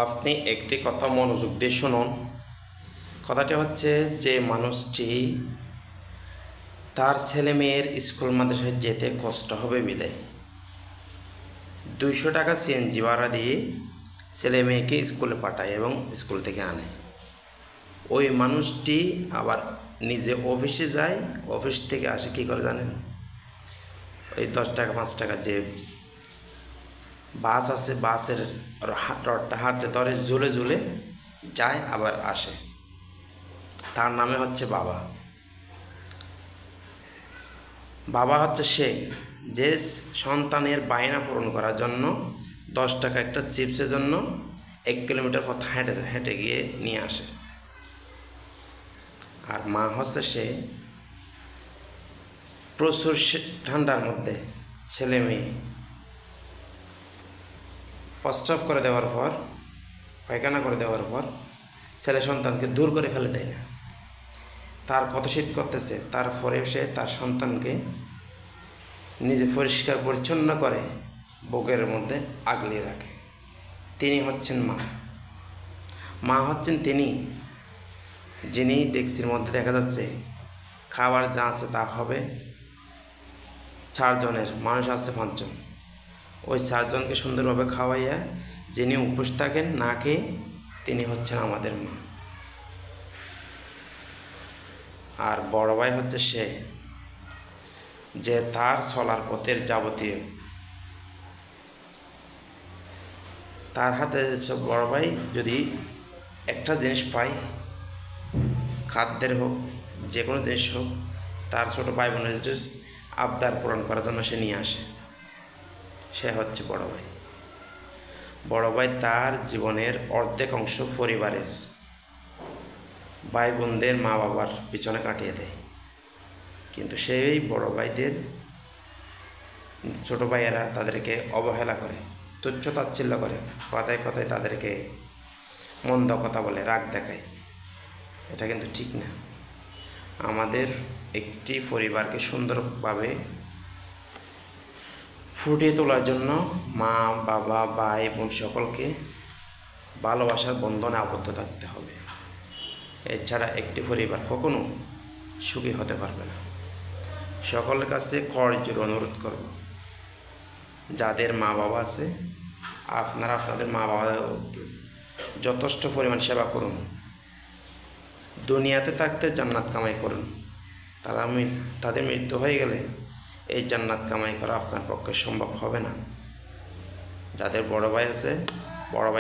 আপনি একটি কথা মনোযোগ দিয়ে শুনুন। কথাটি হচ্ছে যে মানুষটি তার ছেলে মেয়ের স্কুল মাদ্রাসায় যেতে কষ্ট হবে বিদায় 200 টাকা সিএনজি ভাড়া দিয়ে ছেলে মেয়েকে স্কুলে পাঠায় এবং স্কুল থেকে আনে। ওই মানুষটি আবার নিজে অফিসে যায়, অফিস থেকে আসে কী করে জানেন? ওই 10 টাকা 5 টাকা যে বাস আছে, বাসের রডটা হাতে ধরে ঝুলে ঝুলে যায় আবার আসে। তার নামে হচ্ছে বাবা। বাবা হচ্ছে সে যে সন্তানের বায়না পূরণ করার জন্য 10 টাকা একটা চিপসের জন্য 1 কিলোমিটার পথ হেঁটে গিয়ে নিয়ে আসে। আর মা হচ্ছে সে প্রচুর ঠান্ডার মধ্যে ছেলে মেয়ে প্রস্রাব করে দেওয়ার পর, পায়খানা করে দেওয়ার পর ছেলে সন্তানকে দূর করে ফেলে দেয় না। তার কত শীত করতেছে, তারপরে সে তার সন্তানকে নিজে পরিষ্কার পরিচ্ছন্ন করে বুকের মধ্যে আগলিয়ে রাখে। তিনি হচ্ছেন মা। মা হচ্ছেন তিনি যিনি ডেক্সির মধ্যে দেখা যাচ্ছে খাবার যা আছে তা হবে 4 জনের, মানুষ আছে 5 জন। ওই 4 জনকে সুন্দরভাবে খাওয়াইয়া যিনি উপোস থাকেন না খেয়ে, তিনি হচ্ছেন আমাদের মা। আর বড় ভাই হচ্ছে সে যে তার চলার পথের যাবতীয়, তার হাতে সব বড় ভাই যদি একটা জিনিস পায়, খাদ্যের হোক যে কোনো জিনিস হোক, তার ছোটো ভাই বোনের আবদার পূরণ করার জন্য সে নিয়ে আসে। সে হচ্ছে বড় ভাই। বড় ভাই তার জীবনের অর্ধেক অংশ পরিবারের ভাই বোনদের মা বাবার পিছনে কাটিয়ে দেয়, কিন্তু সেই বড় ভাইদের ছোটো ভাইয়েরা তাদেরকে অবহেলা করে, তুচ্ছ তাচ্ছিল্য করে, কথায় কথায় তাদেরকে মন্দ কথা বলে, রাগ দেখায়। এটা কিন্তু ঠিক না। আমাদের একটি পরিবারকে সুন্দরভাবে ফুটিয়ে তোলার জন্য মা বাবা ভাই বোন সকলকে ভালোবাসার বন্ধনে আবদ্ধ থাকতে হবে। এছাড়া একটি পরিবার কখনো সুখী হতে পারবে না। সকলের কাছে করজোড়ে অনুরোধ করব, যাদের মা বাবা আছে আপনারা আপনাদের মা বাবা যথেষ্ট পরিমাণ সেবা করুন। দুনিয়াতে থাকতে জান্নাত কামাই করুন। তাদের মৃত্যু হয়ে গেলে এই জান্নাত কামাই করা আপনার পক্ষে সম্ভব হবে না। যাদের বড় ভাই আছে, বড় ভাই